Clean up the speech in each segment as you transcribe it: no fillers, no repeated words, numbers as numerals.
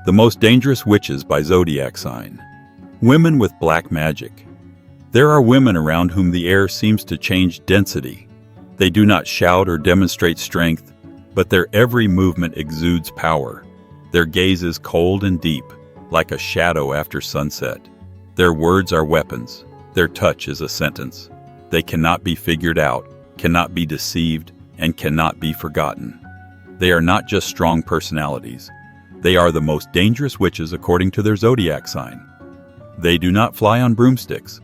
The Most Dangerous Witches by Zodiac Sign. Women with black magic. There are women around whom the air seems to change density. They do not shout or demonstrate strength, but their every movement exudes power. Their gaze is cold and deep, like a shadow after sunset. Their words are weapons. Their touch is a sentence. They cannot be figured out, cannot be deceived, and cannot be forgotten. They are not just strong personalities. They are the most dangerous witches according to their zodiac sign. They do not fly on broomsticks,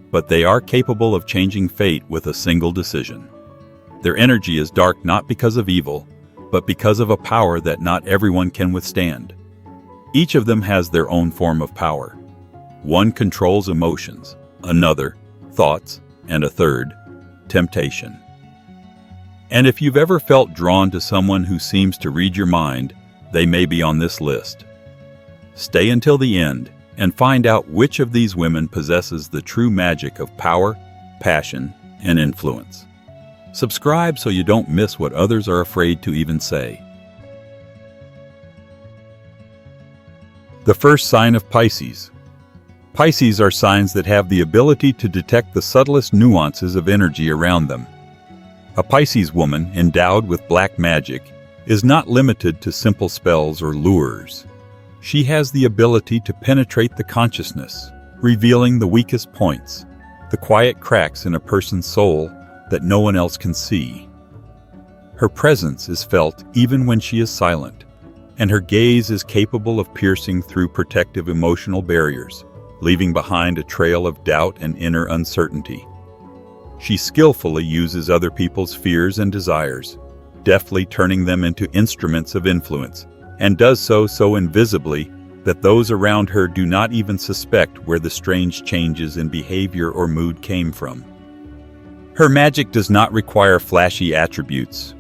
but they are capable of changing fate with a single decision. Their energy is dark not because of evil, but because of a power that not everyone can withstand. Each of them has their own form of power. One controls emotions, another, thoughts, and a third, temptation. And if you've ever felt drawn to someone who seems to read your mind, they may be on this list. Stay until the end and find out which of these women possesses the true magic of power, passion, and influence. Subscribe so you don't miss what others are afraid to even say. The first sign of Pisces. Pisces are signs that have the ability to detect the subtlest nuances of energy around them. A Pisces woman endowed with black magic is not limited to simple spells or lures. She has the ability to penetrate the consciousness, revealing the weakest points, the quiet cracks in a person's soul that no one else can see. Her presence is felt even when she is silent, and her gaze is capable of piercing through protective emotional barriers, leaving behind a trail of doubt and inner uncertainty. She skillfully uses other people's fears and desires, deftly turning them into instruments of influence, and does so invisibly that those around her do not even suspect where the strange changes in behavior or mood came from. Her magic does not require flashy attributes.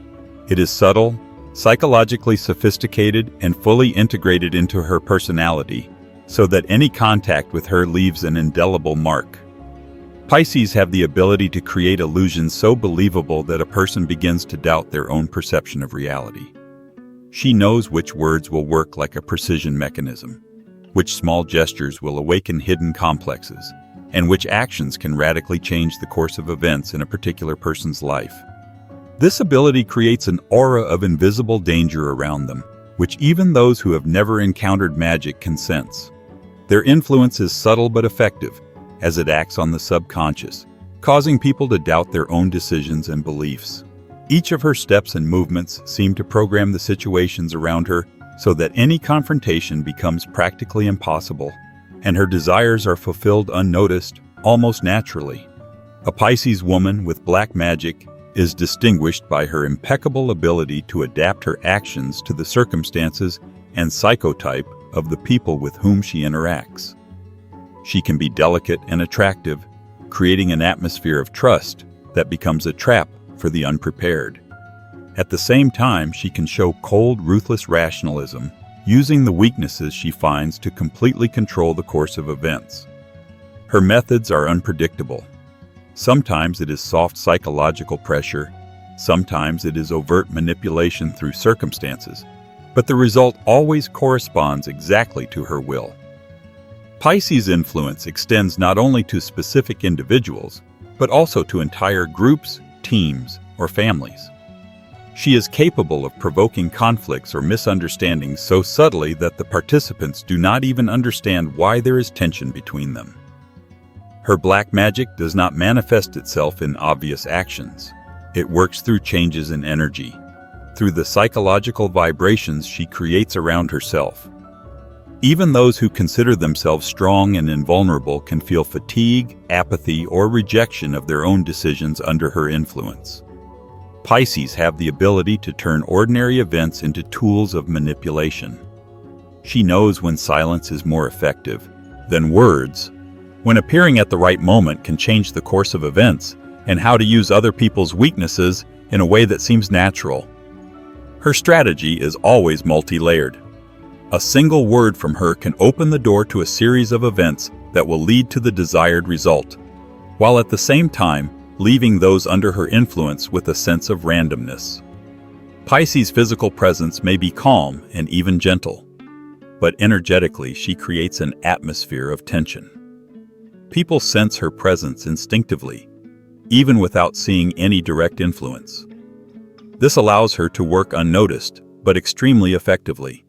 It is subtle, psychologically sophisticated, and fully integrated into her personality, so that any contact with her leaves an indelible mark. Pisces have the ability to create illusions so believable that a person begins to doubt their own perception of reality. She knows which words will work like a precision mechanism, which small gestures will awaken hidden complexes, and which actions can radically change the course of events in a particular person's life. This ability creates an aura of invisible danger around them, which even those who have never encountered magic can sense. Their influence is subtle but effective, as it acts on the subconscious, causing people to doubt their own decisions and beliefs. Each of her steps and movements seem to program the situations around her so that any confrontation becomes practically impossible, and her desires are fulfilled unnoticed, almost naturally. A Pisces woman with black magic is distinguished by her impeccable ability to adapt her actions to the circumstances and psychotype of the people with whom she interacts. She can be delicate and attractive, creating an atmosphere of trust that becomes a trap for the unprepared. At the same time, she can show cold, ruthless rationalism, using the weaknesses she finds to completely control the course of events. Her methods are unpredictable. Sometimes it is soft psychological pressure, sometimes it is overt manipulation through circumstances, but the result always corresponds exactly to her will. Pisces' influence extends not only to specific individuals, but also to entire groups, teams, or families. She is capable of provoking conflicts or misunderstandings so subtly that the participants do not even understand why there is tension between them. Her black magic does not manifest itself in obvious actions. It works through changes in energy, through the psychological vibrations she creates around herself. Even those who consider themselves strong and invulnerable can feel fatigue, apathy, or rejection of their own decisions under her influence. Pisces have the ability to turn ordinary events into tools of manipulation. She knows when silence is more effective than words, when appearing at the right moment can change the course of events, and how to use other people's weaknesses in a way that seems natural. Her strategy is always multi-layered. A single word from her can open the door to a series of events that will lead to the desired result, while at the same time leaving those under her influence with a sense of randomness. Pisces' physical presence may be calm and even gentle, but energetically she creates an atmosphere of tension. People sense her presence instinctively, even without seeing any direct influence. This allows her to work unnoticed, but extremely effectively.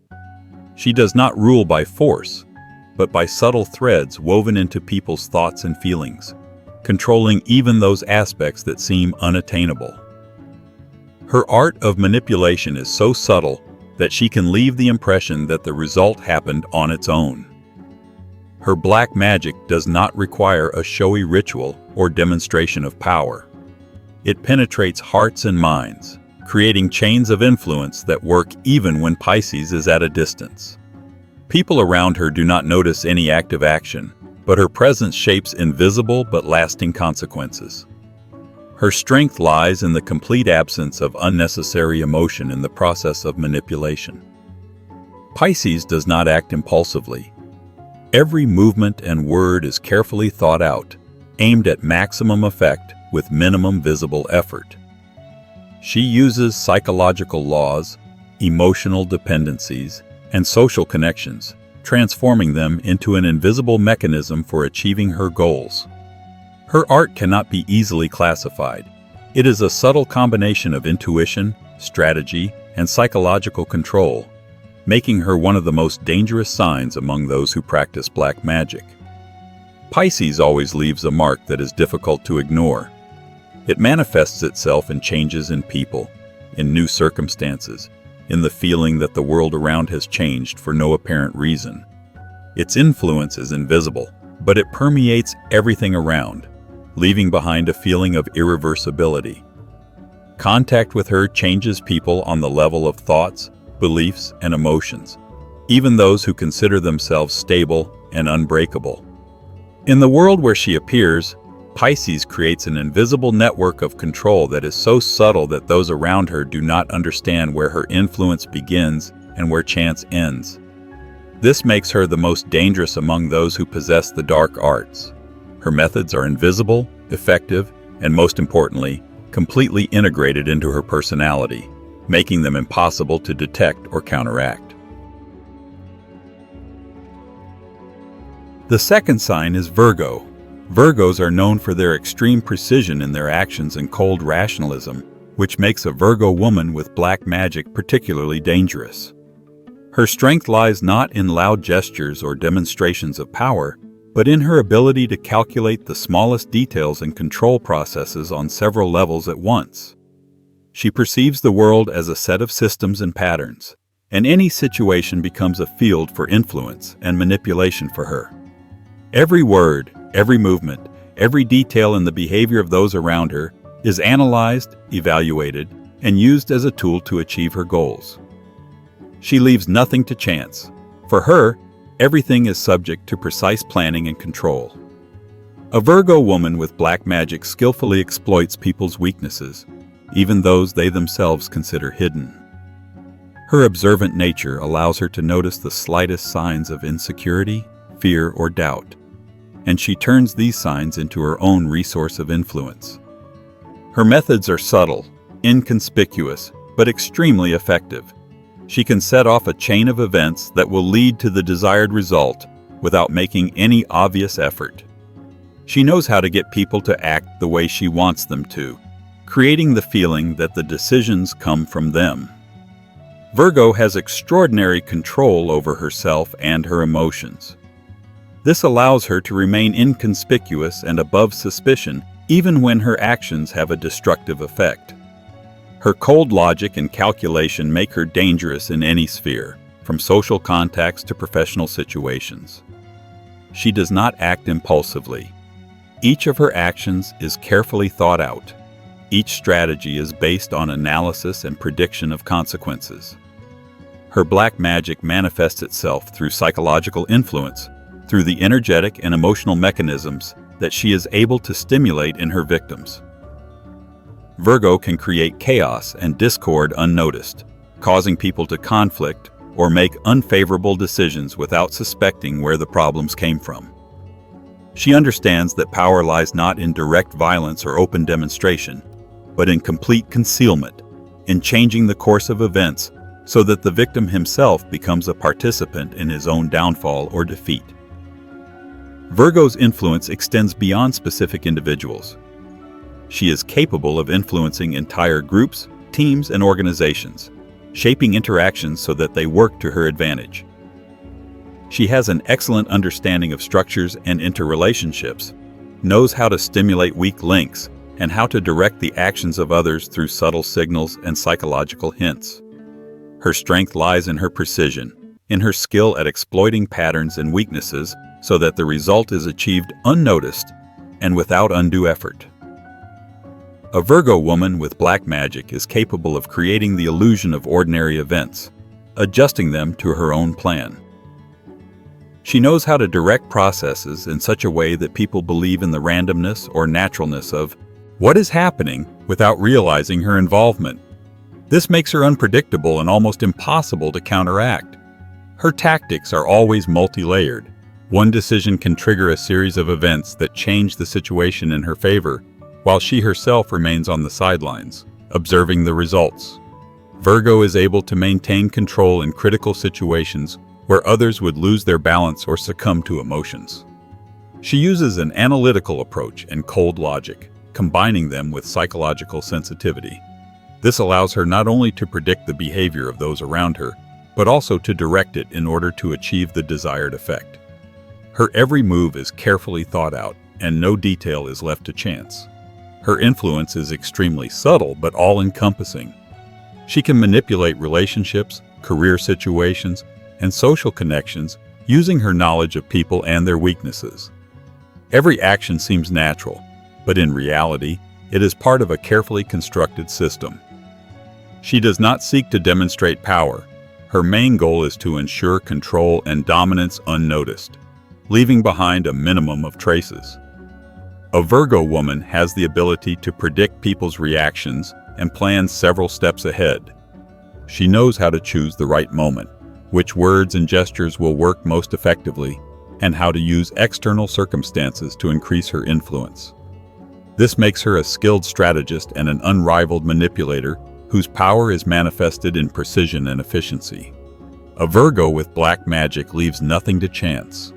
She does not rule by force, but by subtle threads woven into people's thoughts and feelings, controlling even those aspects that seem unattainable. Her art of manipulation is so subtle that she can leave the impression that the result happened on its own. Her black magic does not require a showy ritual or demonstration of power. It penetrates hearts and minds, creating chains of influence that work even when Pisces is at a distance. People around her do not notice any active action, but her presence shapes invisible but lasting consequences. Her strength lies in the complete absence of unnecessary emotion in the process of manipulation. Pisces does not act impulsively. Every movement and word is carefully thought out, aimed at maximum effect with minimum visible effort. She uses psychological laws, emotional dependencies, and social connections, transforming them into an invisible mechanism for achieving her goals. Her art cannot be easily classified. It is a subtle combination of intuition, strategy, and psychological control, making her one of the most dangerous signs among those who practice black magic. Pisces always leaves a mark that is difficult to ignore. It manifests itself in changes in people, in new circumstances, in the feeling that the world around has changed for no apparent reason. Its influence is invisible, but it permeates everything around, leaving behind a feeling of irreversibility. Contact with her changes people on the level of thoughts, beliefs, and emotions, even those who consider themselves stable and unbreakable. In the world where she appears, Pisces creates an invisible network of control that is so subtle that those around her do not understand where her influence begins and where chance ends. This makes her the most dangerous among those who possess the dark arts. Her methods are invisible, effective, and most importantly, completely integrated into her personality, making them impossible to detect or counteract. The second sign is Virgo. Virgos are known for their extreme precision in their actions and cold rationalism, which makes a Virgo woman with black magic particularly dangerous. Her strength lies not in loud gestures or demonstrations of power, but in her ability to calculate the smallest details and control processes on several levels at once. She perceives the world as a set of systems and patterns, and any situation becomes a field for influence and manipulation for her. Every word, every movement, every detail in the behavior of those around her is analyzed, evaluated, and used as a tool to achieve her goals. She leaves nothing to chance. For her, everything is subject to precise planning and control. A Virgo woman with black magic skillfully exploits people's weaknesses, even those they themselves consider hidden. Her observant nature allows her to notice the slightest signs of insecurity, fear, or doubt, and she turns these signs into her own resource of influence. Her methods are subtle, inconspicuous, but extremely effective. She can set off a chain of events that will lead to the desired result without making any obvious effort. She knows how to get people to act the way she wants them to, creating the feeling that the decisions come from them. Virgo has extraordinary control over herself and her emotions. This allows her to remain inconspicuous and above suspicion even when her actions have a destructive effect. Her cold logic and calculation make her dangerous in any sphere, from social contacts to professional situations. She does not act impulsively. Each of her actions is carefully thought out. Each strategy is based on analysis and prediction of consequences. Her black magic manifests itself through psychological influence, through the energetic and emotional mechanisms that she is able to stimulate in her victims. Virgo can create chaos and discord unnoticed, causing people to conflict or make unfavorable decisions without suspecting where the problems came from. She understands that power lies not in direct violence or open demonstration, but in complete concealment, in changing the course of events so that the victim himself becomes a participant in his own downfall or defeat. Virgo's influence extends beyond specific individuals. She is capable of influencing entire groups, teams, and organizations, shaping interactions so that they work to her advantage. She has an excellent understanding of structures and interrelationships, knows how to stimulate weak links, and how to direct the actions of others through subtle signals and psychological hints. Her strength lies in her precision, in her skill at exploiting patterns and weaknesses so that the result is achieved unnoticed and without undue effort. A Virgo woman with black magic is capable of creating the illusion of ordinary events, adjusting them to her own plan. She knows how to direct processes in such a way that people believe in the randomness or naturalness of what is happening without realizing her involvement. This makes her unpredictable and almost impossible to counteract. Her tactics are always multi-layered. One decision can trigger a series of events that change the situation in her favor, while she herself remains on the sidelines, observing the results. Virgo is able to maintain control in critical situations where others would lose their balance or succumb to emotions. She uses an analytical approach and cold logic, combining them with psychological sensitivity. This allows her not only to predict the behavior of those around her, but also to direct it in order to achieve the desired effect. Her every move is carefully thought out, and no detail is left to chance. Her influence is extremely subtle but all-encompassing. She can manipulate relationships, career situations, and social connections using her knowledge of people and their weaknesses. Every action seems natural, but in reality, it is part of a carefully constructed system. She does not seek to demonstrate power. Her main goal is to ensure control and dominance unnoticed, leaving behind a minimum of traces. A Virgo woman has the ability to predict people's reactions and plan several steps ahead. She knows how to choose the right moment, which words and gestures will work most effectively, and how to use external circumstances to increase her influence. This makes her a skilled strategist and an unrivaled manipulator whose power is manifested in precision and efficiency. A Virgo with black magic leaves nothing to chance.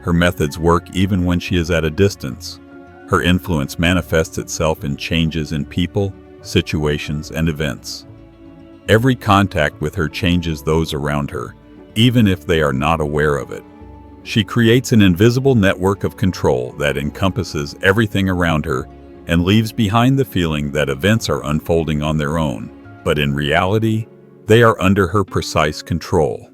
Her methods work even when she is at a distance. Her influence manifests itself in changes in people, situations, and events. Every contact with her changes those around her, even if they are not aware of it. She creates an invisible network of control that encompasses everything around her and leaves behind the feeling that events are unfolding on their own, but in reality, they are under her precise control.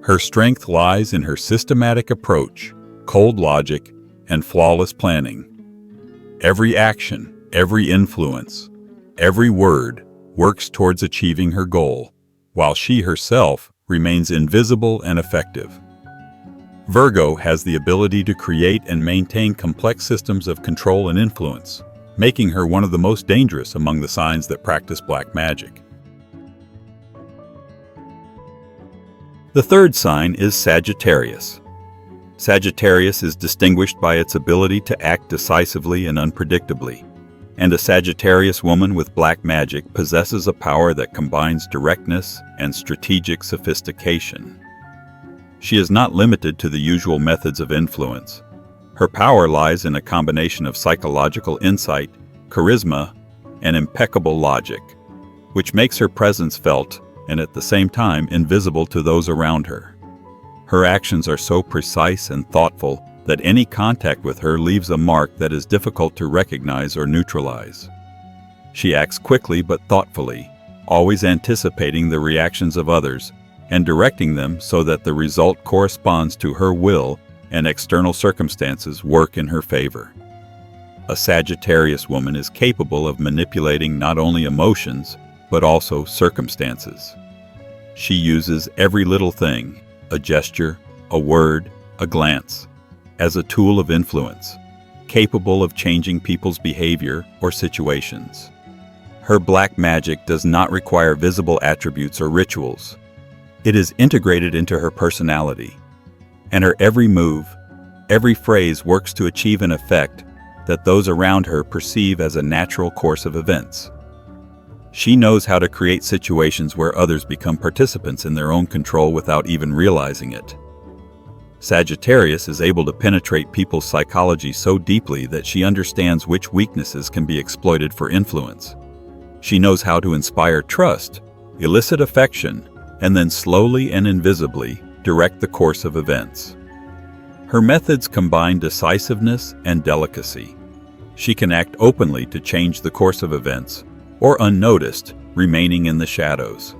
Her strength lies in her systematic approach, cold logic, and flawless planning. Every action, every influence, every word works towards achieving her goal, while she herself remains invisible and effective. Virgo has the ability to create and maintain complex systems of control and influence, making her one of the most dangerous among the signs that practice black magic. The third sign is Sagittarius. Sagittarius is distinguished by its ability to act decisively and unpredictably, and a Sagittarius woman with black magic possesses a power that combines directness and strategic sophistication. She is not limited to the usual methods of influence. Her power lies in a combination of psychological insight, charisma, and impeccable logic, which makes her presence felt and at the same time invisible to those around her. Her actions are so precise and thoughtful that any contact with her leaves a mark that is difficult to recognize or neutralize. She acts quickly but thoughtfully, always anticipating the reactions of others and directing them so that the result corresponds to her will and external circumstances work in her favor. A Sagittarius woman is capable of manipulating not only emotions, but also circumstances. She uses every little thing, a gesture, a word, a glance, as a tool of influence, capable of changing people's behavior or situations. Her black magic does not require visible attributes or rituals. It is integrated into her personality, and her every move, every phrase works to achieve an effect that those around her perceive as a natural course of events. She knows how to create situations where others become participants in their own control without even realizing it. Sagittarius is able to penetrate people's psychology so deeply that she understands which weaknesses can be exploited for influence. She knows how to inspire trust, elicit affection, and then slowly and invisibly direct the course of events. Her methods combine decisiveness and delicacy. She can act openly to change the course of events, or unnoticed, remaining in the shadows,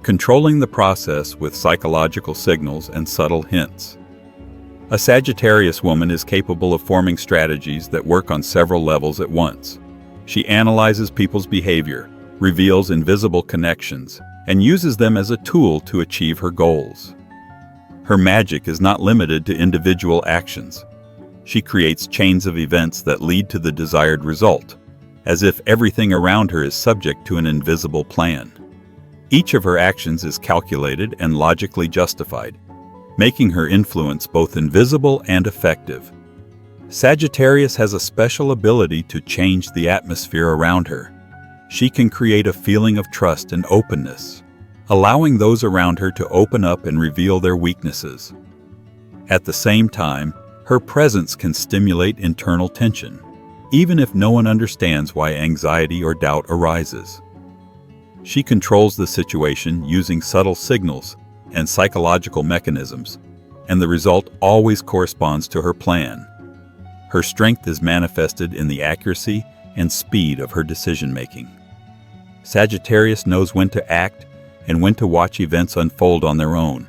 controlling the process with psychological signals and subtle hints. A Sagittarius woman is capable of forming strategies that work on several levels at once. She analyzes people's behavior, reveals invisible connections, and uses them as a tool to achieve her goals. Her magic is not limited to individual actions. She creates chains of events that lead to the desired result, as if everything around her is subject to an invisible plan. Each of her actions is calculated and logically justified, making her influence both invisible and effective. Sagittarius has a special ability to change the atmosphere around her. She can create a feeling of trust and openness, allowing those around her to open up and reveal their weaknesses. At the same time, her presence can stimulate internal tension, even if no one understands why anxiety or doubt arises. She controls the situation using subtle signals and psychological mechanisms, and the result always corresponds to her plan. Her strength is manifested in the accuracy and speed of her decision-making. Sagittarius knows when to act and when to watch events unfold on their own.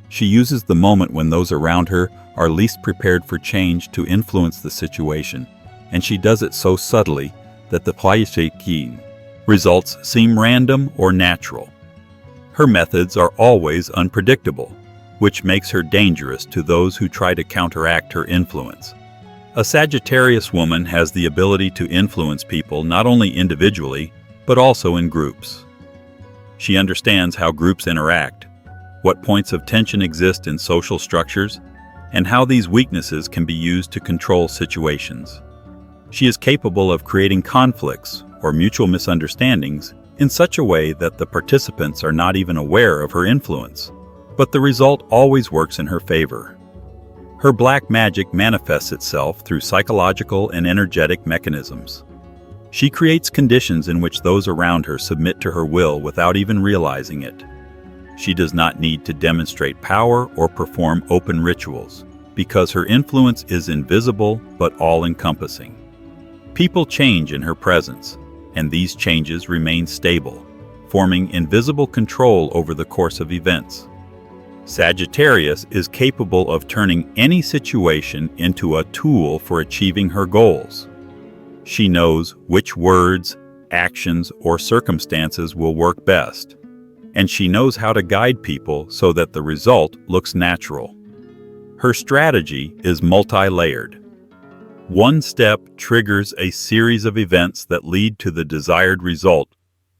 She uses the moment when those around her are least prepared for change to influence the situation, and she does it so subtly that the results seem random or natural. Her methods are always unpredictable, which makes her dangerous to those who try to counteract her influence. A Sagittarius woman has the ability to influence people not only individually, but also in groups. She understands how groups interact, what points of tension exist in social structures, and how these weaknesses can be used to control situations. She is capable of creating conflicts or mutual misunderstandings in such a way that the participants are not even aware of her influence, but the result always works in her favor. Her black magic manifests itself through psychological and energetic mechanisms. She creates conditions in which those around her submit to her will without even realizing it. She does not need to demonstrate power or perform open rituals, because her influence is invisible but all-encompassing. People change in her presence, and these changes remain stable, forming invisible control over the course of events. Sagittarius is capable of turning any situation into a tool for achieving her goals. She knows which words, actions, or circumstances will work best, and she knows how to guide people so that the result looks natural. Her strategy is multi-layered. One step triggers a series of events that lead to the desired result,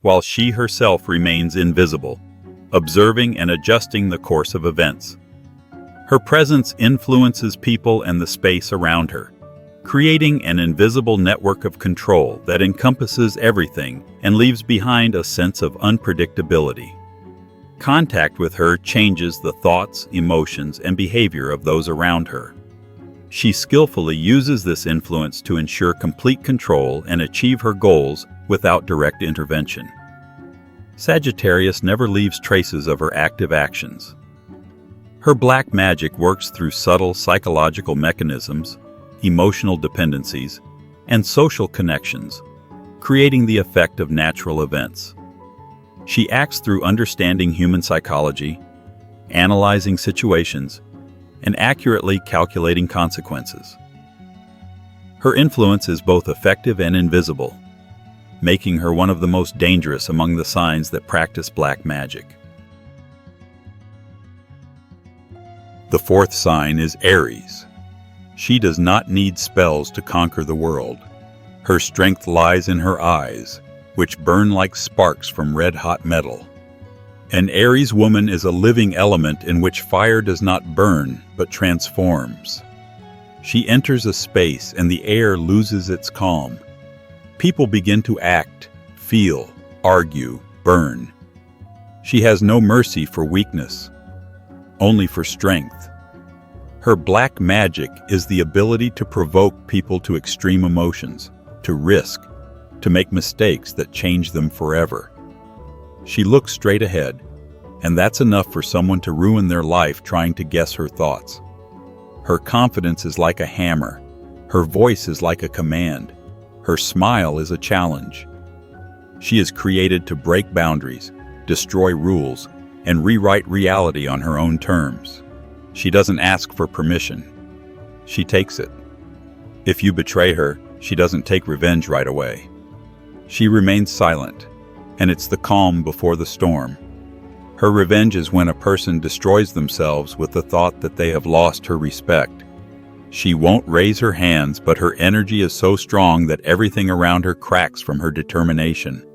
while she herself remains invisible, observing and adjusting the course of events. Her presence influences people and the space around her, creating an invisible network of control that encompasses everything and leaves behind a sense of unpredictability. Contact with her changes the thoughts, emotions, and behavior of those around her. She skillfully uses this influence to ensure complete control and achieve her goals without direct intervention. Sagittarius never leaves traces of her active actions. Her black magic works through subtle psychological mechanisms, emotional dependencies, and social connections, creating the effect of natural events. She acts through understanding human psychology, analyzing situations, and accurately calculating consequences. Her influence is both effective and invisible, making her one of the most dangerous among the signs that practice black magic. The fourth sign is Aries. She does not need spells to conquer the world. Her strength lies in her eyes, which burn like sparks from red-hot metal. An Aries woman is a living element in which fire does not burn, but transforms. She enters a space and the air loses its calm. People begin to act, feel, argue, burn. She has no mercy for weakness, only for strength. Her black magic is the ability to provoke people to extreme emotions, to risk, to make mistakes that change them forever. She looks straight ahead, and that's enough for someone to ruin their life trying to guess her thoughts. Her confidence is like a hammer. Her voice is like a command. Her smile is a challenge. She is created to break boundaries, destroy rules, and rewrite reality on her own terms. She doesn't ask for permission. She takes it. If you betray her, she doesn't take revenge right away. She remains silent, and it's the calm before the storm. Her revenge is when a person destroys themselves with the thought that they have lost her respect. She won't raise her hands, but her energy is so strong that everything around her cracks from her determination.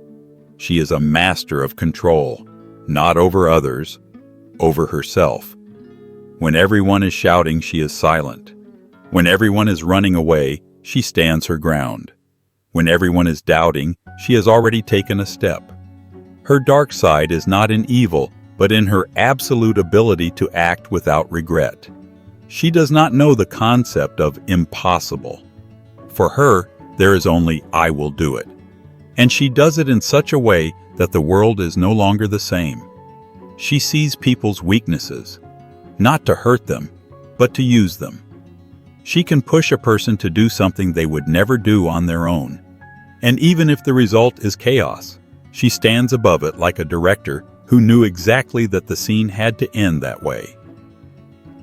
She is a master of control, not over others, over herself. When everyone is shouting, she is silent. When everyone is running away, she stands her ground. When everyone is doubting, she has already taken a step. Her dark side is not in evil, but in her absolute ability to act without regret. She does not know the concept of impossible. For her, there is only "I will do it." And she does it in such a way that the world is no longer the same. She sees people's weaknesses, not to hurt them, but to use them. She can push a person to do something they would never do on their own. And even if the result is chaos, she stands above it like a director who knew exactly that the scene had to end that way.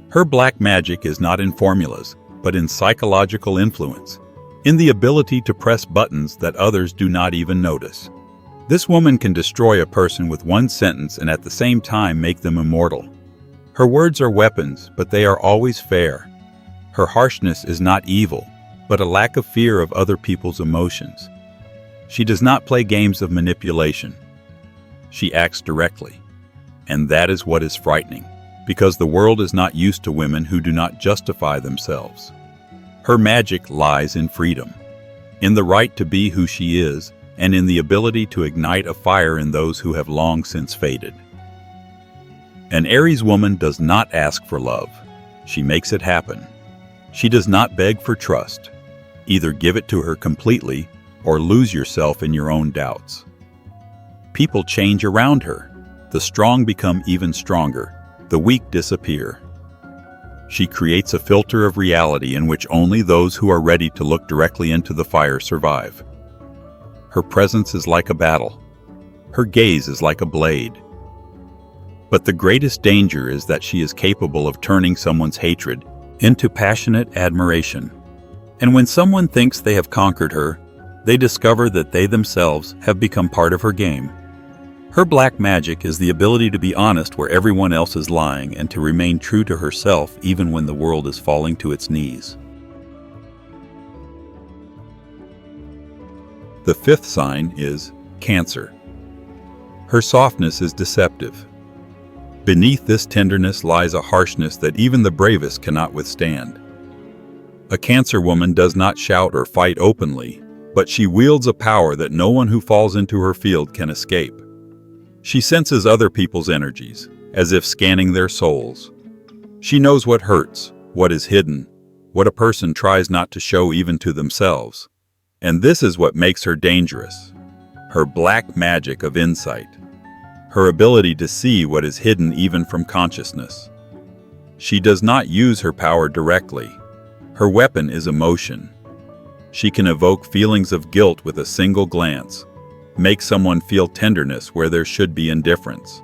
Her black magic is not in formulas, but in psychological influence, in the ability to press buttons that others do not even notice. This woman can destroy a person with one sentence and at the same time make them immortal. Her words are weapons, but they are always fair. Her harshness is not evil, but a lack of fear of other people's emotions. She does not play games of manipulation. She acts directly. And that is what is frightening, because the world is not used to women who do not justify themselves. Her magic lies in freedom, in the right to be who she is, and in the ability to ignite a fire in those who have long since faded. An Aries woman does not ask for love. She makes it happen. She does not beg for trust. Either give it to her completely or lose yourself in your own doubts. People change around her. The strong become even stronger. The weak disappear. She creates a filter of reality in which only those who are ready to look directly into the fire survive. Her presence is like a battle. Her gaze is like a blade. But the greatest danger is that she is capable of turning someone's hatred into passionate admiration. And when someone thinks they have conquered her, they discover that they themselves have become part of her game. Her black magic is the ability to be honest where everyone else is lying and to remain true to herself even when the world is falling to its knees. The fifth sign is Cancer. Her softness is deceptive. Beneath this tenderness lies a harshness that even the bravest cannot withstand. A Cancer woman does not shout or fight openly, but she wields a power that no one who falls into her field can escape. She senses other people's energies, as if scanning their souls. She knows what hurts, what is hidden, what a person tries not to show even to themselves. And this is what makes her dangerous. Her black magic of insight. Her ability to see what is hidden even from consciousness. She does not use her power directly. Her weapon is emotion. She can evoke feelings of guilt with a single glance, make someone feel tenderness where there should be indifference.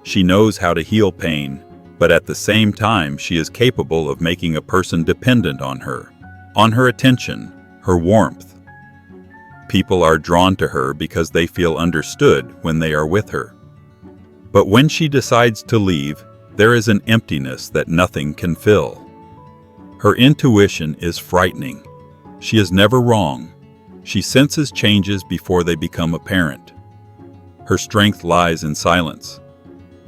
She knows how to heal pain, but at the same time she is capable of making a person dependent on her attention, her warmth. People are drawn to her because they feel understood when they are with her. But when she decides to leave, there is an emptiness that nothing can fill. Her intuition is frightening. She is never wrong. She senses changes before they become apparent. Her strength lies in silence.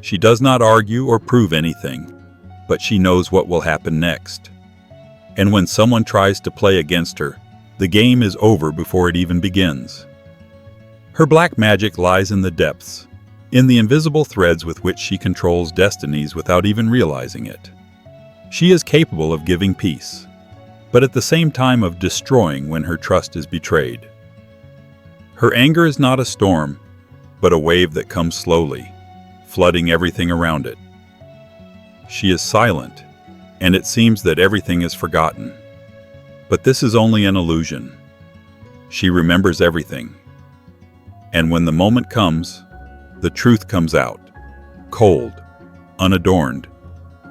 She does not argue or prove anything, but she knows what will happen next. And when someone tries to play against her, the game is over before it even begins. Her black magic lies in the depths, in the invisible threads with which she controls destinies without even realizing it. She is capable of giving peace, but at the same time of destroying when her trust is betrayed. Her anger is not a storm, but a wave that comes slowly, flooding everything around it. She is silent, and it seems that everything is forgotten. But this is only an illusion. She remembers everything. And when the moment comes, the truth comes out, cold, unadorned,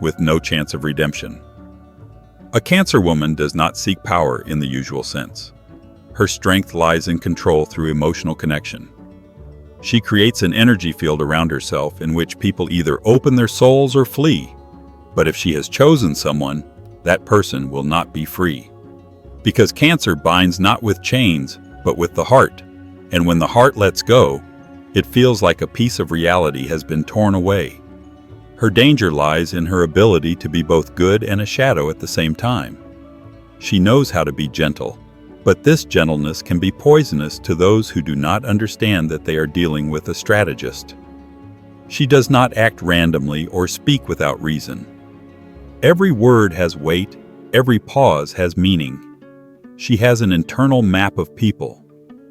with no chance of redemption. A Cancer woman does not seek power in the usual sense. Her strength lies in control through emotional connection. She creates an energy field around herself in which people either open their souls or flee. But if she has chosen someone, that person will not be free. Because Cancer binds not with chains, but with the heart. And when the heart lets go, it feels like a piece of reality has been torn away. Her danger lies in her ability to be both good and a shadow at the same time. She knows how to be gentle, but this gentleness can be poisonous to those who do not understand that they are dealing with a strategist. She does not act randomly or speak without reason. Every word has weight, every pause has meaning. She has an internal map of people.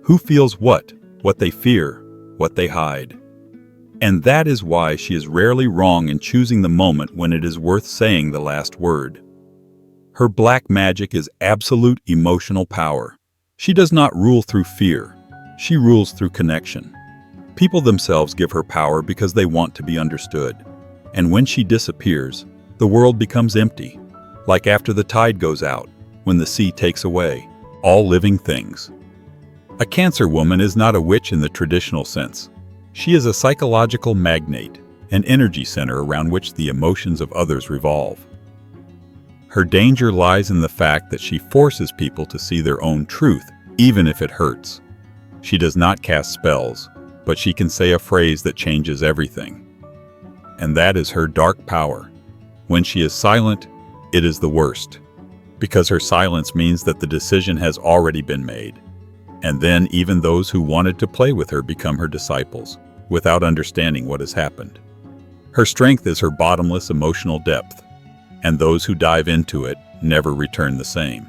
Who feels what they fear, what they hide. And that is why she is rarely wrong in choosing the moment when it is worth saying the last word. Her black magic is absolute emotional power. She does not rule through fear. She rules through connection. People themselves give her power because they want to be understood. And when she disappears, the world becomes empty, like after the tide goes out, when the sea takes away all living things. A Cancer woman is not a witch in the traditional sense. She is a psychological magnate, an energy center around which the emotions of others revolve. Her danger lies in the fact that she forces people to see their own truth, even if it hurts. She does not cast spells, but she can say a phrase that changes everything. And that is her dark power. When she is silent, it is the worst, because her silence means that the decision has already been made. And then even those who wanted to play with her become her disciples, without understanding what has happened. Her strength is her bottomless emotional depth, and those who dive into it never return the same.